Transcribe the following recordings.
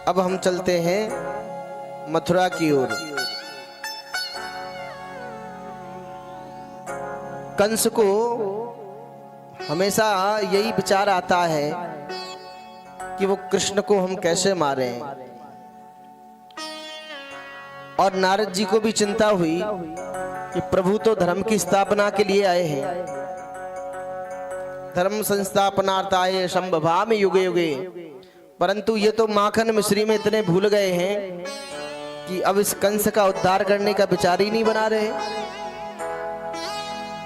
अब हम चलते हैं मथुरा की ओर। कंस को हमेशा यही विचार आता है कि वो कृष्ण को हम कैसे मारें, और नारद जी को भी चिंता हुई कि प्रभु तो धर्म की स्थापना के लिए आए हैं। धर्म संस्थापनार्थाय संभवामि युगे युगे, परंतु ये तो माखन मिश्री में इतने भूल गए हैं कि अब इस कंस का उद्धार करने का विचार ही नहीं बना रहे।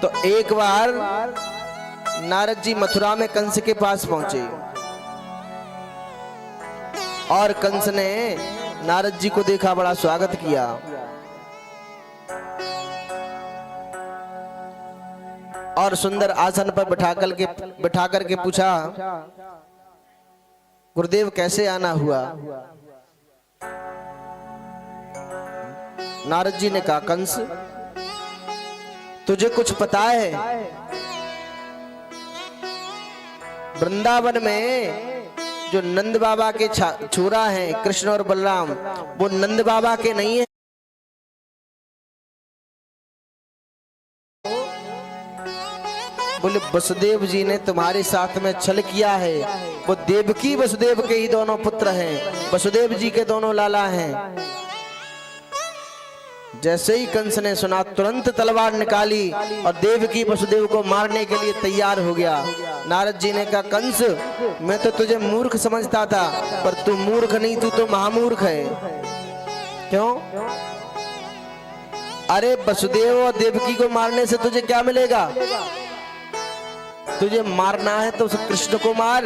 तो एक बार नारद जी मथुरा में कंस के पास पहुंचे और कंस ने नारद जी को देखा, बड़ा स्वागत किया। और सुंदर आसन पर बिठा करके पूछा, गुरुदेव कैसे आना हुआ? नारद जी ने कहा, कंस तुझे कुछ पता है? वृंदावन में जो नंद बाबा के छोरा हैं कृष्ण और बलराम, वो नंद बाबा के नहीं है। बोले वसुदेव जी ने तुम्हारे साथ में छल किया है। वो देवकी वसुदेव के ही दोनों पुत्र हैं, वसुदेव जी के दोनों लाला हैं। जैसे ही कंस ने सुना तुरंत तलवार निकाली और देवकी वसुदेव को मारने के लिए तैयार हो गया। नारद जी ने कहा, कंस मैं तो तुझे मूर्ख समझता था, पर तू मूर्ख नहीं, तू तो महामूर्ख है। क्यों? अरे वसुदेव और देवकी को मारने से तुझे क्या मिलेगा? तुझे मारना है तो उस कृष्ण को मार।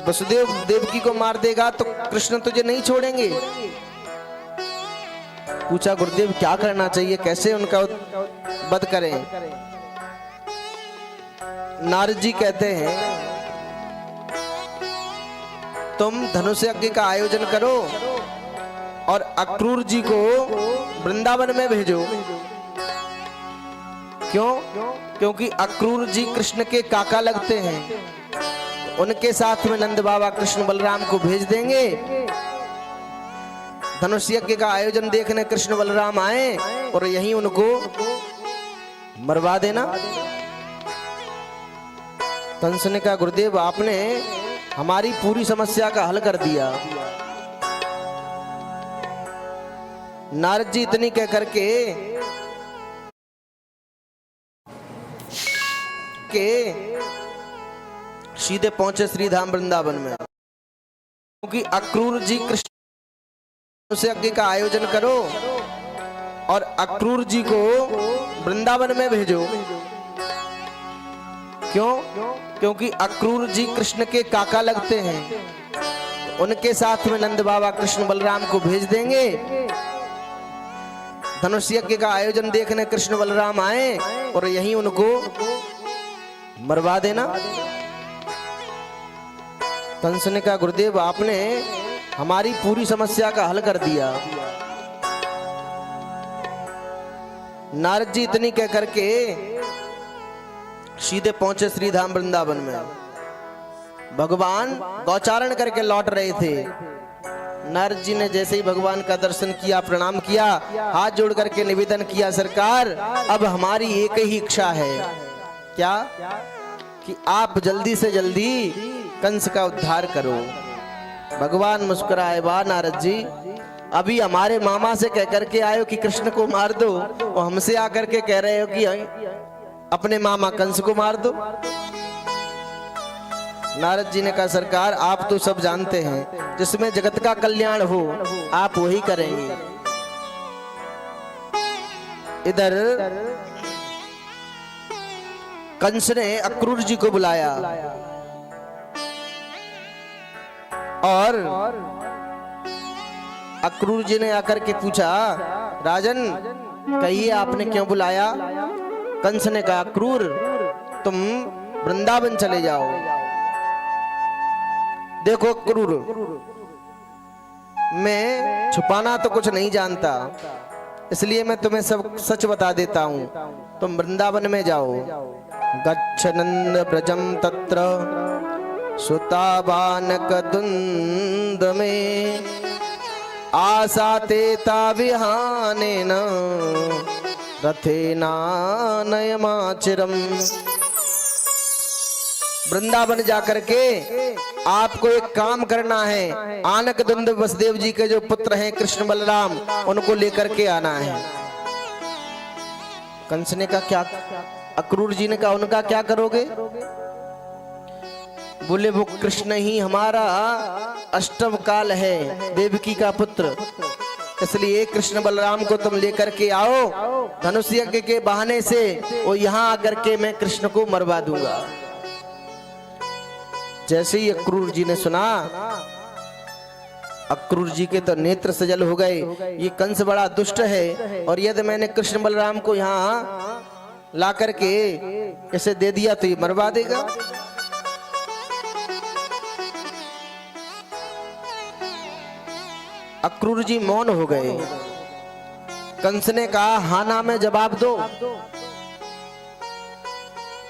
वसुदेव देवकी को मार देगा तो कृष्ण तुझे नहीं छोड़ेंगे। पूछा, गुरुदेव क्या करना चाहिए, कैसे उनका वध करें? नारद जी कहते हैं, तुम धनुष यज्ञ का आयोजन करो और अक्रूर जी को वृंदावन में भेजो। क्यों? क्योंकि अक्रूर जी कृष्ण के काका लगते हैं। उनके साथ में नंद बाबा कृष्ण बलराम को भेज देंगे। धनुष यज्ञ का आयोजन देखने कृष्ण बलराम आए और यहीं उनको मरवा देना। कंस ने कहा, गुरुदेव आपने हमारी पूरी समस्या का हल कर दिया। नारद जी इतनी कह करके सीधे पहुंचे श्रीधाम वृंदावन में। क्योंकि अक्रूर जी कृष्ण से यज्ञ का आयोजन करो और अक्रूर जी को वृंदावन में भेजो। क्यों? क्योंकि अक्रूर जी कृष्ण के काका लगते हैं। उनके साथ में नंद बाबा कृष्ण बलराम को भेज देंगे। धनुष यज्ञ का आयोजन देखने कृष्ण बलराम आए और यहीं उनको मरवा देना। कंस ने कहा, गुरुदेव आपने हमारी पूरी समस्या का हल कर दिया। नारद जी इतनी कह करके सीधे पहुंचे श्रीधाम वृंदावन में। भगवान गौचारण करके लौट रहे थे। नारद जी ने जैसे ही भगवान का दर्शन किया, प्रणाम किया, हाथ जोड़ करके निवेदन किया, सरकार अब हमारी एक ही इच्छा है। क्या? कि आप जल्दी से जल्दी कंस का उद्धार करो। भगवान मुस्कुराए, वाह नारद जी, अभी हमारे मामा से कह करके आए हो कि कृष्ण को मार दो और हमसे आकर के कह रहे हो कि अपने मामा कंस को मार दो। नारद जी ने कहा, सरकार आप तो सब जानते हैं, जिसमें जगत का कल्याण हो आप वही करेंगे। इधर कंस ने अक्रूर जी को बुलाया और अक्रूर जी ने आकर के पूछा, राजन कहिए आपने क्यों बुलाया? कंस ने कहा, अक्रूर तुम वृंदावन चले जाओ। देखो अक्रूर, मैं छुपाना तो कुछ नहीं जानता, इसलिए मैं तुम्हें सब सच बता देता हूँ। तुम वृंदावन में जाओ। गच्छ नंद ब्रजम तत्र सुता बानक दुंद में आशा तेता विहाने न रथे नयमाचिरम। वृंदावन जाकर के आपको एक काम करना है। आनक दुंद वसुदेव जी के जो पुत्र हैं कृष्ण बलराम, उनको लेकर के आना है। कंस ने कहा क्या? अक्रूर जी ने कहा उनका क्या करोगे? बोले वो कृष्ण ही हमारा अष्टम काल है, देवकी का पुत्र, इसलिए कृष्ण बलराम को तुम लेकर के आओ। धनुष यज्ञ के बहाने से वो यहाँ आकर के मैं कृष्ण को मरवा दूंगा। जैसे ही अक्रूर जी ने सुना, अक्रूर जी के तो नेत्र सजल हो गए। ये कंस बड़ा दुष्ट है और यदि मैंने कृष्ण बलराम को यहाँ ला करके इसे दे दिया तो ये मरवा देगा। अक्रूर जी मौन हो गए। कंस ने कहा हाँ ना में जवाब दो,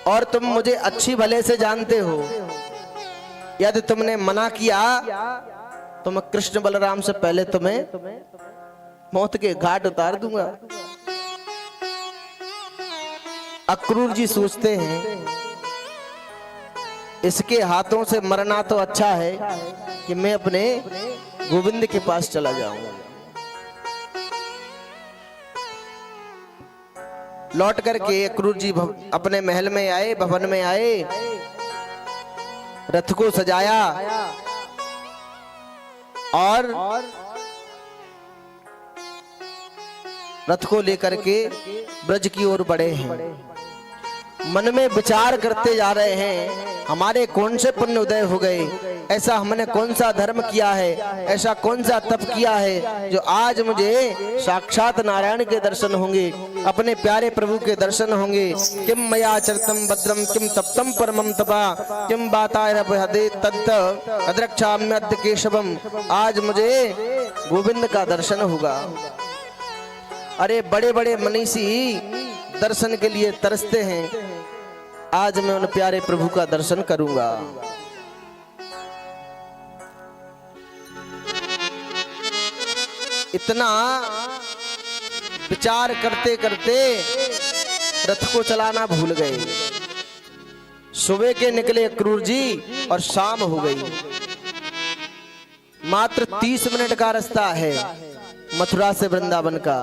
और तुम मुझे अच्छी भले से जानते हो, यदि तुमने मना किया तो मैं कृष्ण बलराम से पहले तुम्हें मौत के घाट उतार दूंगा। अक्रूर जी सोचते हैं इसके हाथों से मरना तो अच्छा है कि मैं अपने गोविंद के पास चला जाऊं। लौट करके अक्रूर जी अपने महल में आए, भवन में आए, रथ को सजाया और रथ को लेकर के ब्रज की ओर बढ़े हैं। मन में विचार करते जा रहे हैं हमारे कौन से पुण्य उदय हो गए, ऐसा हमने कौन सा धर्म किया है, ऐसा कौन सा तप किया है जो आज मुझे साक्षात नारायण के दर्शन होंगे, अपने प्यारे प्रभु के दर्शन होंगे। किम मया चरितम भद्रम किम तप्तम परमम तपा किम बातायरपहदे तत् अद्रक्षाम्यद्य केशवम। आज मुझे गोविंद का दर्शन होगा। अरे बड़े बड़े मनीषी दर्शन के लिए तरसते हैं, आज मैं उन प्यारे प्रभु का दर्शन करूंगा। इतना विचार करते करते रथ को चलाना भूल गए। सुबह के निकले अक्रूर जी और शाम हो गई। मात्र 30 मिनट का रास्ता है मथुरा से वृंदावन का,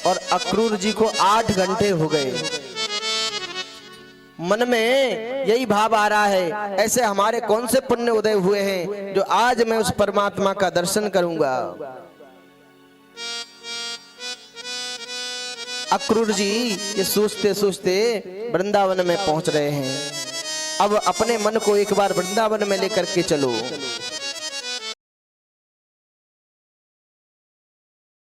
और अक्रूर जी को 8 घंटे हो गए। मन में यही भाव आ रहा है ऐसे हमारे कौन से पुण्य उदय हुए हैं जो आज मैं उस परमात्मा का दर्शन करूंगा। अक्रूर जी ये सोचते सोचते वृंदावन में पहुंच रहे हैं। अब अपने मन को एक बार वृंदावन में लेकर के चलो।